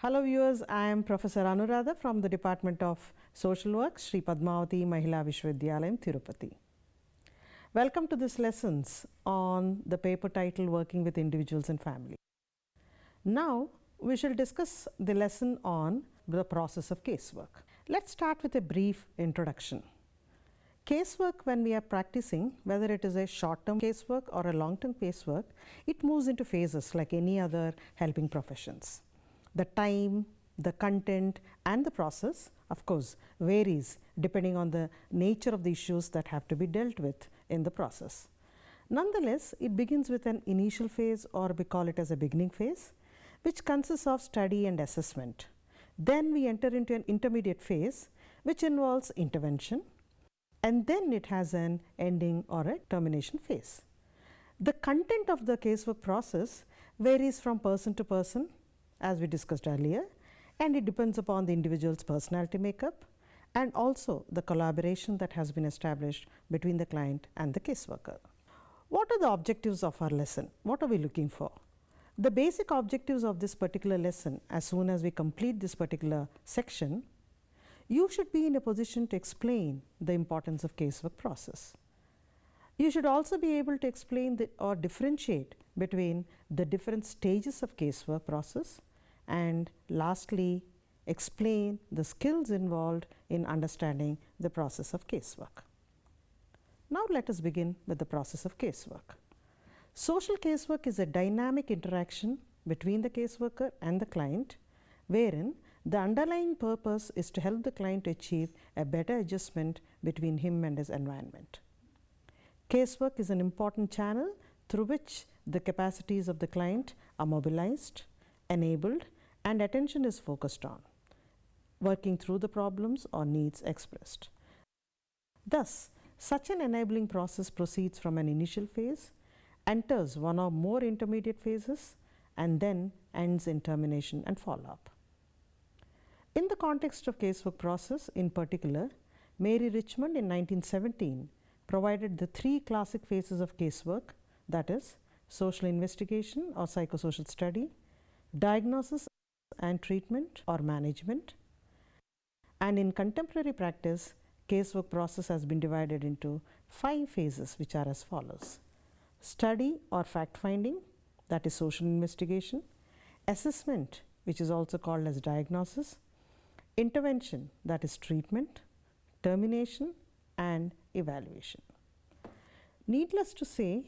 Hello viewers, I am Professor Anuradha from the Department of Social Work, Sri Padmavati Mahila Vishwavidyalayam, Tirupati. Welcome to this lessons on the paper titled Working with Individuals and Family. Now we shall discuss the lesson on the process of casework. Let's start with a brief introduction. Casework, when we are practicing, whether it is a short-term casework or a long-term casework, it moves into phases like any other helping professions. The time, the content and the process, of course, varies depending on the nature of the issues that have to be dealt with in the process. Nonetheless, it begins with an initial phase, or we call it as a beginning phase, which consists of study and assessment. Then we enter into an intermediate phase, which involves intervention, and then it has an ending or a termination phase. The content of the casework process varies from person to person, as we discussed earlier, and it depends upon the individual's personality makeup and also the collaboration that has been established between the client and the caseworker. What are the objectives of our lesson? What are we looking for? The basic objectives of this particular lesson, as soon as we complete this particular section, you should be in a position to explain the importance of casework process. You should also be able to explain or differentiate between the different stages of casework process, and lastly, explain the skills involved in understanding the process of casework. Now let us begin with the process of casework. Social casework is a dynamic interaction between the caseworker and the client, wherein the underlying purpose is to help the client to achieve a better adjustment between him and his environment. Casework is an important channel through which the capacities of the client are mobilized, enabled, and attention is focused on, working through the problems or needs expressed. Thus, such an enabling process proceeds from an initial phase, enters one or more intermediate phases, and then ends in termination and follow-up. In the context of casework process, in particular, Mary Richmond in 1917 provided the three classic phases of casework, that is, social investigation or psychosocial study, diagnosis and treatment or management, and in contemporary practice, casework process has been divided into 5 phases, which are as follows: study or fact-finding, that is social investigation; assessment, which is also called as diagnosis; intervention, that is treatment; termination, and evaluation. Needless to say,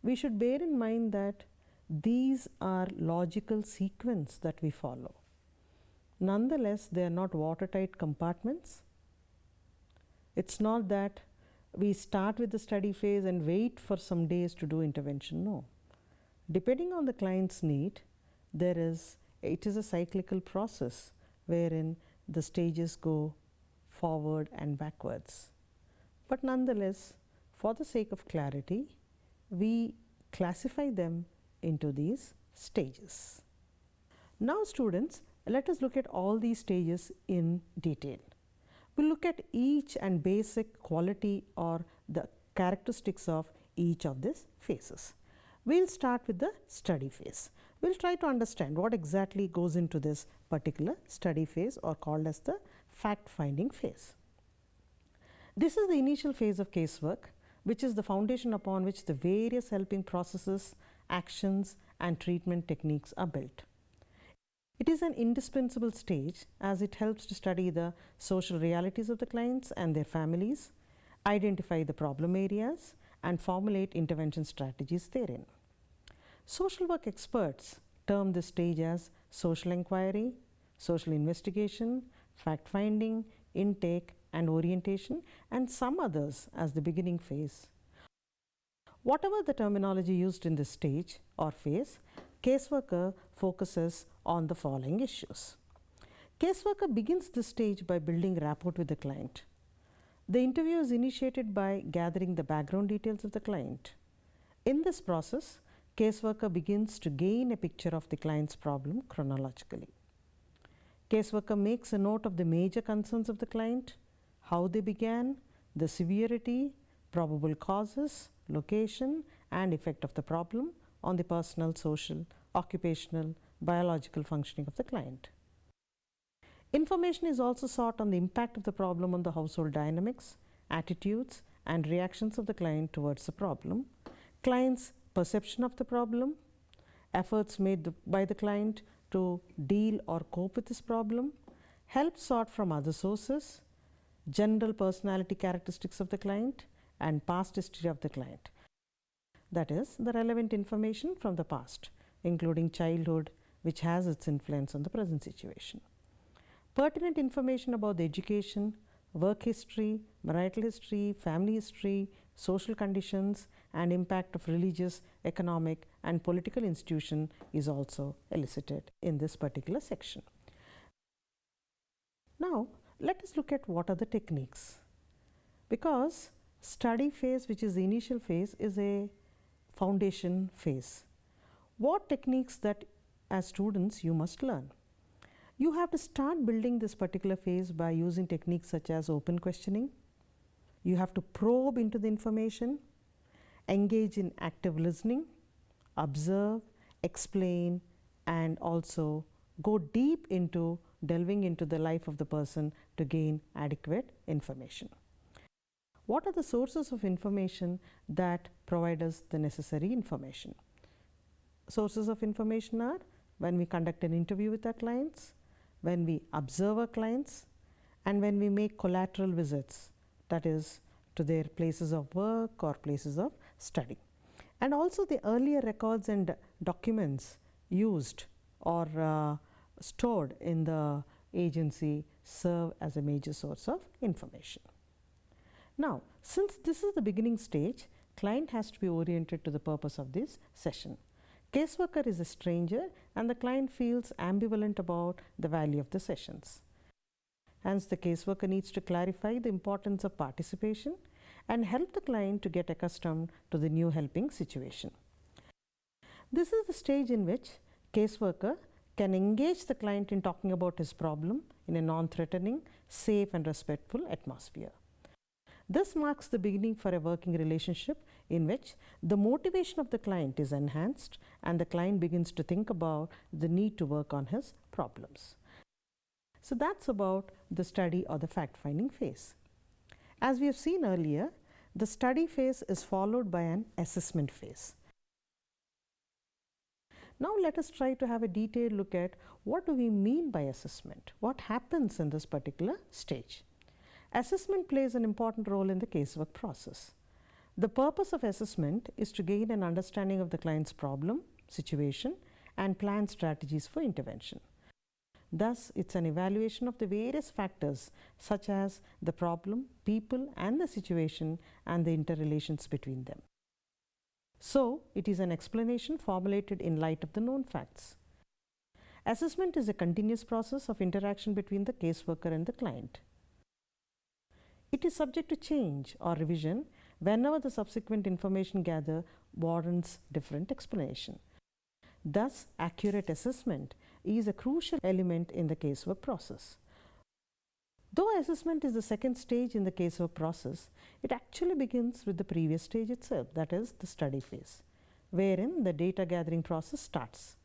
we should bear in mind that these are logical sequence that we follow. Nonetheless, they are not watertight compartments. It's not that we start with the study phase and wait for some days to do intervention. No. Depending on the client's need, it is a cyclical process wherein the stages go forward and backwards. But nonetheless, for the sake of clarity, we classify them into these stages. Now students, let us look at all these stages in detail. We'll look at each and basic quality or the characteristics of each of these phases. We'll start with the study phase. We'll try to understand what exactly goes into this particular study phase, or called as the fact-finding phase. This is the initial phase of casework, which is the foundation upon which the various helping processes, actions, and treatment techniques are built. It is an indispensable stage as it helps to study the social realities of the clients and their families, identify the problem areas, and formulate intervention strategies therein. Social work experts term this stage as social inquiry, social investigation, fact-finding, intake, and orientation, and some others as the beginning phase. Whatever the terminology used in this stage or phase, caseworker focuses on the following issues. Caseworker begins this stage by building rapport with the client. The interview is initiated by gathering the background details of the client. In this process, caseworker begins to gain a picture of the client's problem chronologically. Caseworker makes a note of the major concerns of the client, how they began, the severity, probable causes, location, and effect of the problem on the personal, social, occupational, biological functioning of the client. Information is also sought on the impact of the problem on the household dynamics, attitudes, and reactions of the client towards the problem, client's perception of the problem, efforts made by the client to deal or cope with this problem, help sought from other sources, general personality characteristics of the client, and past history of the client. That is, the relevant information from the past, including childhood, which has its influence on the present situation. Pertinent information about the education, work history, marital history, family history, social conditions, and impact of religious, economic, and political institution is also elicited in this particular section. Now, let us look at what are the techniques. Because study phase, which is the initial phase, is a foundation phase. What techniques that as students you must learn? You have to start building this particular phase by using techniques such as open questioning. You have to probe into the information, engage in active listening, observe, explain, and also go deep into delving into the life of the person to gain adequate information. What are the sources of information that provide us the necessary information? Sources of information are when we conduct an interview with our clients, when we observe our clients, and when we make collateral visits, that is to their places of work or places of study. And also the earlier records and documents used or stored in the agency serve as a major source of information. Now, since this is the beginning stage, client has to be oriented to the purpose of this session. Caseworker is a stranger and the client feels ambivalent about the value of the sessions. Hence, the caseworker needs to clarify the importance of participation and help the client to get accustomed to the new helping situation. This is the stage in which caseworker can engage the client in talking about his problem in a non-threatening, safe and respectful atmosphere. This marks the beginning for a working relationship in which the motivation of the client is enhanced and the client begins to think about the need to work on his problems. So that's about the study or the fact-finding phase. As we have seen earlier, the study phase is followed by an assessment phase. Now let us try to have a detailed look at what do we mean by assessment, what happens in this particular stage. Assessment plays an important role in the casework process. The purpose of assessment is to gain an understanding of the client's problem, situation, and plan strategies for intervention. Thus, it's an evaluation of the various factors such as the problem, people, and the situation and the interrelations between them. So, it is an explanation formulated in light of the known facts. Assessment is a continuous process of interaction between the caseworker and the client. It is subject to change or revision whenever the subsequent information gathered warrants different explanation. Thus, accurate assessment is a crucial element in the casework process. Though assessment is the second stage in the casework process, it actually begins with the previous stage itself, that is the study phase, wherein the data gathering process starts.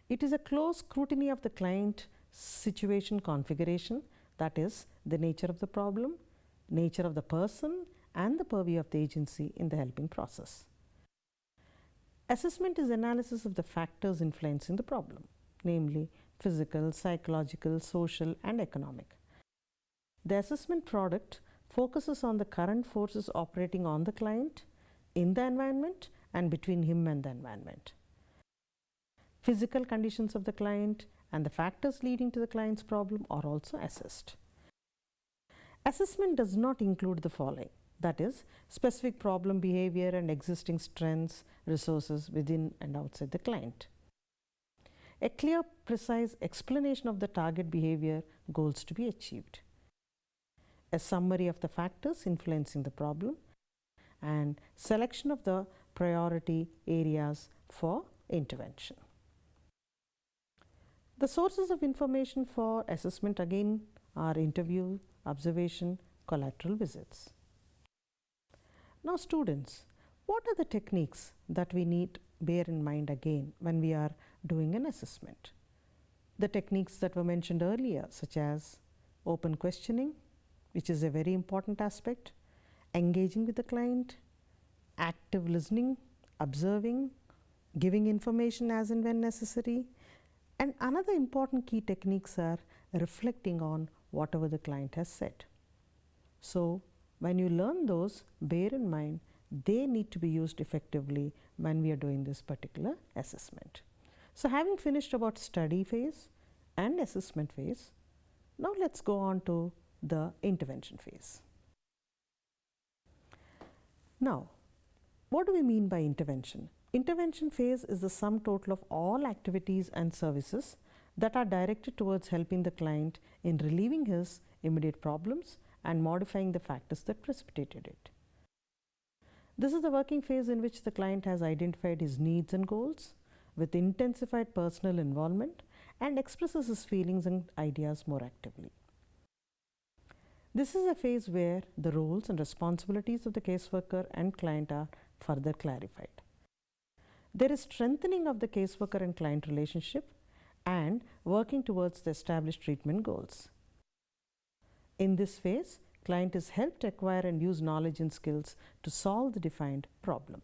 It is a close scrutiny of the client situation configuration, that is the nature of the problem, nature of the person, and the purview of the agency in the helping process. Assessment is analysis of the factors influencing the problem, namely physical, psychological, social, and economic. The assessment product focuses on the current forces operating on the client, in the environment, and between him and the environment. Physical conditions of the client and the factors leading to the client's problem are also assessed. Assessment does not include the following, that is, specific problem behavior and existing strengths, resources within and outside the client. A clear, precise explanation of the target behavior goals to be achieved. A summary of the factors influencing the problem and selection of the priority areas for intervention. The sources of information for assessment again are interview, observation, collateral visits. Now students, what are the techniques that we need bear in mind again when we are doing an assessment. The techniques that were mentioned earlier, such as open questioning, which is a very important aspect, engaging with the client, active listening, observing, giving information as and when necessary, and another important key techniques are reflecting on whatever the client has said. So when you learn those, bear in mind they need to be used effectively when we are doing this particular assessment. So having finished about study phase and assessment phase, now let's go on to the intervention phase. Now, what do we mean by intervention? Intervention phase is the sum total of all activities and services that are directed towards helping the client in relieving his immediate problems and modifying the factors that precipitated it. This is the working phase in which the client has identified his needs and goals with intensified personal involvement and expresses his feelings and ideas more actively. This is a phase where the roles and responsibilities of the caseworker and client are further clarified. There is strengthening of the caseworker and client relationship and working towards the established treatment goals. In this phase, client is helped to acquire and use knowledge and skills to solve the defined problem.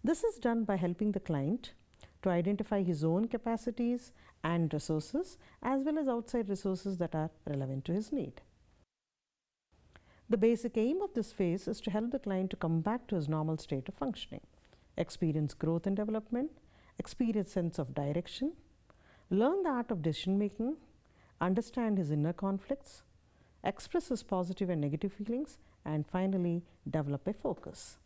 This is done by helping the client to identify his own capacities and resources as well as outside resources that are relevant to his need. The basic aim of this phase is to help the client to come back to his normal state of functioning, experience growth and development, experience sense of direction, learn the art of decision making, understand his inner conflicts, express his positive and negative feelings, and finally develop a focus.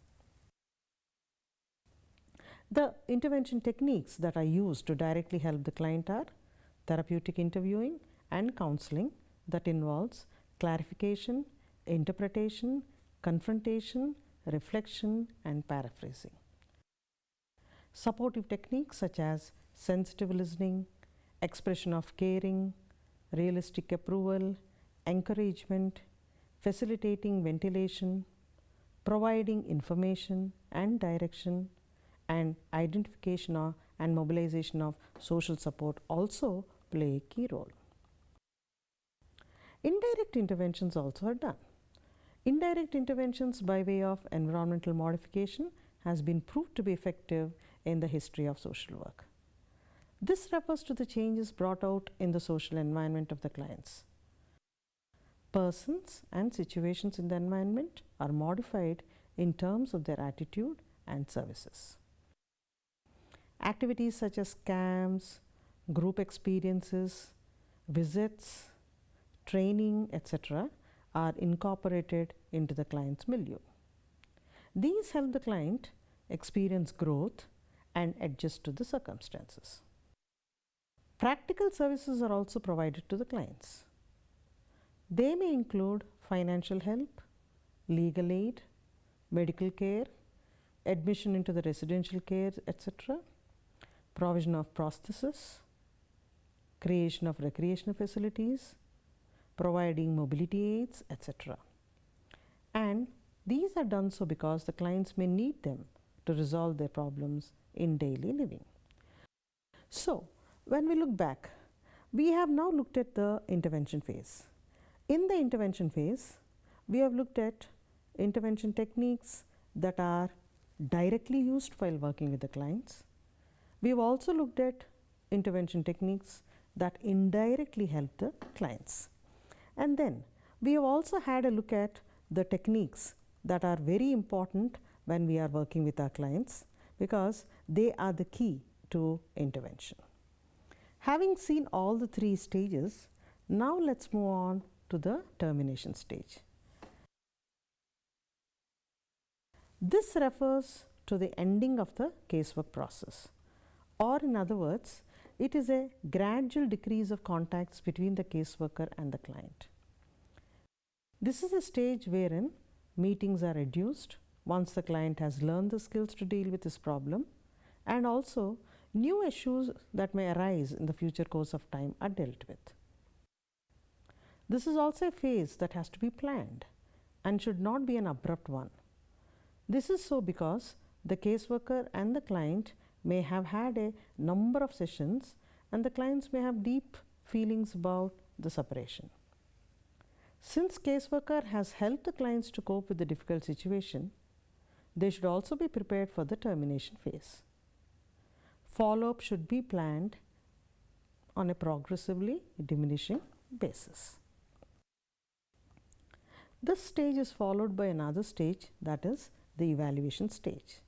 The intervention techniques that are used to directly help the client are therapeutic interviewing and counseling that involves clarification, interpretation, confrontation, reflection, and paraphrasing. Supportive techniques such as sensitive listening, expression of caring, realistic approval, encouragement, facilitating ventilation, providing information and direction, and identification of and mobilization of social support also play a key role. Indirect interventions also are done. Indirect interventions by way of environmental modification has been proved to be effective in the history of social work. This refers to the changes brought out in the social environment of the clients. Persons and situations in the environment are modified in terms of their attitude and services. Activities such as camps, group experiences, visits, training, etc. are incorporated into the client's milieu. These help the client experience growth and adjust to the circumstances. Practical services are also provided to the clients. They may include financial help, legal aid, medical care, admission into the residential care, etc., provision of prosthesis, creation of recreational facilities, providing mobility aids, etc. And these are done so because the clients may need them to resolve their problems in daily living. So, when we look back, we have now looked at the intervention phase. In the intervention phase, we have looked at intervention techniques that are directly used while working with the clients. We have also looked at intervention techniques that indirectly help the clients. And then we have also had a look at the techniques that are very important when we are working with our clients because they are the key to intervention. Having seen all the three stages, now let's move on to the termination stage. This refers to the ending of the casework process, or in other words, it is a gradual decrease of contacts between the caseworker and the client. This is a stage wherein meetings are reduced once the client has learned the skills to deal with his problem, and also new issues that may arise in the future course of time are dealt with. This is also a phase that has to be planned and should not be an abrupt one. This is so because the caseworker and the client may have had a number of sessions and the clients may have deep feelings about the separation. Since caseworker has helped the clients to cope with the difficult situation, they should also be prepared for the termination phase. Follow-up should be planned on a progressively diminishing basis. This stage is followed by another stage, that is the evaluation stage.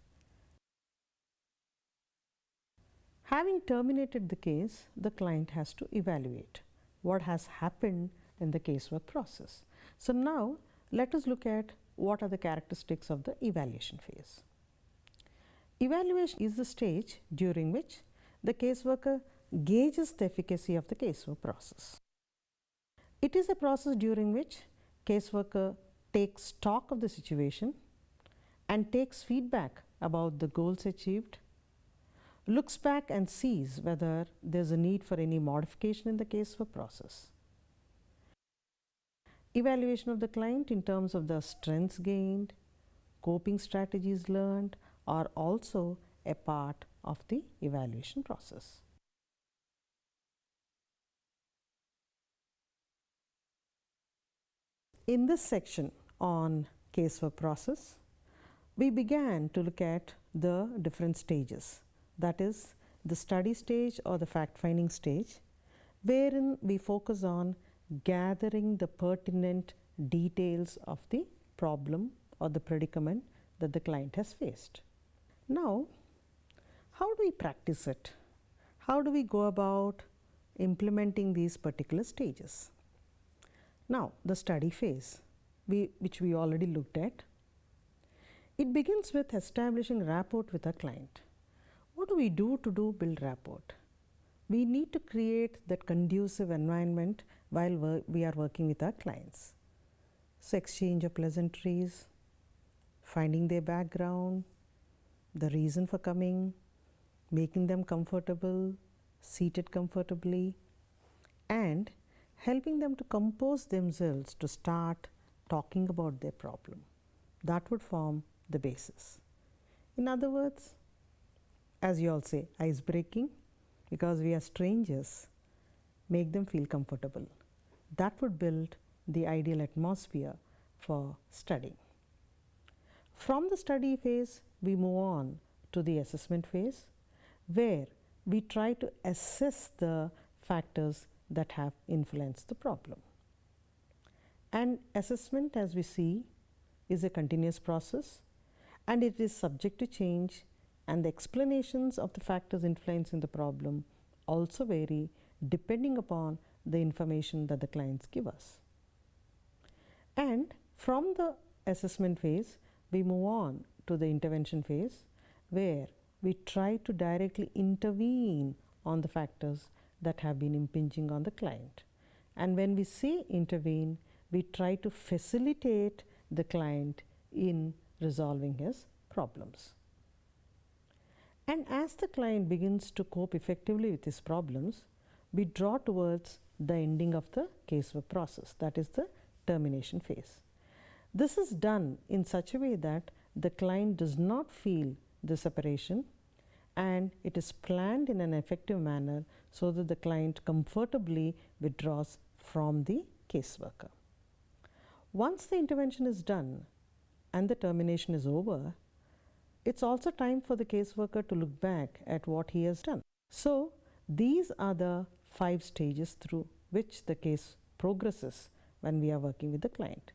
Having terminated the case, the client has to evaluate what has happened in the casework process. So now let us look at what are the characteristics of the evaluation phase. Evaluation is the stage during which the caseworker gauges the efficacy of the casework process. It is a process during which caseworker takes stock of the situation and takes feedback about the goals achieved, looks back and sees whether there is a need for any modification in the casework process. Evaluation of the client in terms of the strengths gained, coping strategies learned are also a part of the evaluation process. In this section on casework process, we began to look at the different stages, that is the study stage or the fact-finding stage, wherein we focus on gathering the pertinent details of the problem or the predicament that the client has faced. Now, how do we practice it? How do we go about implementing these particular stages? Now, the study phase, which we already looked at, it begins with establishing rapport with our client. What do we do to build rapport? We need to create that conducive environment while we are working with our clients. So, exchange of pleasantries, finding their background, the reason for coming, making them comfortable, seated comfortably, and helping them to compose themselves to start talking about their problem. That would form the basis. In other words, as you all say, ice breaking, because we are strangers, make them feel comfortable. That would build the ideal atmosphere for studying. From the study phase, we move on to the assessment phase, where we try to assess the factors that have influenced the problem. And assessment, as we see, is a continuous process and it is subject to change, and the explanations of the factors influencing the problem also vary depending upon the information that the clients give us. And from the assessment phase, we move on to the intervention phase, where we try to directly intervene on the factors that have been impinging on the client. And when we say intervene, we try to facilitate the client in resolving his problems. And as the client begins to cope effectively with his problems, we draw towards the ending of the casework process, that is the termination phase. This is done in such a way that the client does not feel the separation, and it is planned in an effective manner so that the client comfortably withdraws from the caseworker. Once the intervention is done and the termination is over, it's also time for the caseworker to look back at what he has done. So, these are the 5 stages through which the case progresses when we are working with the client.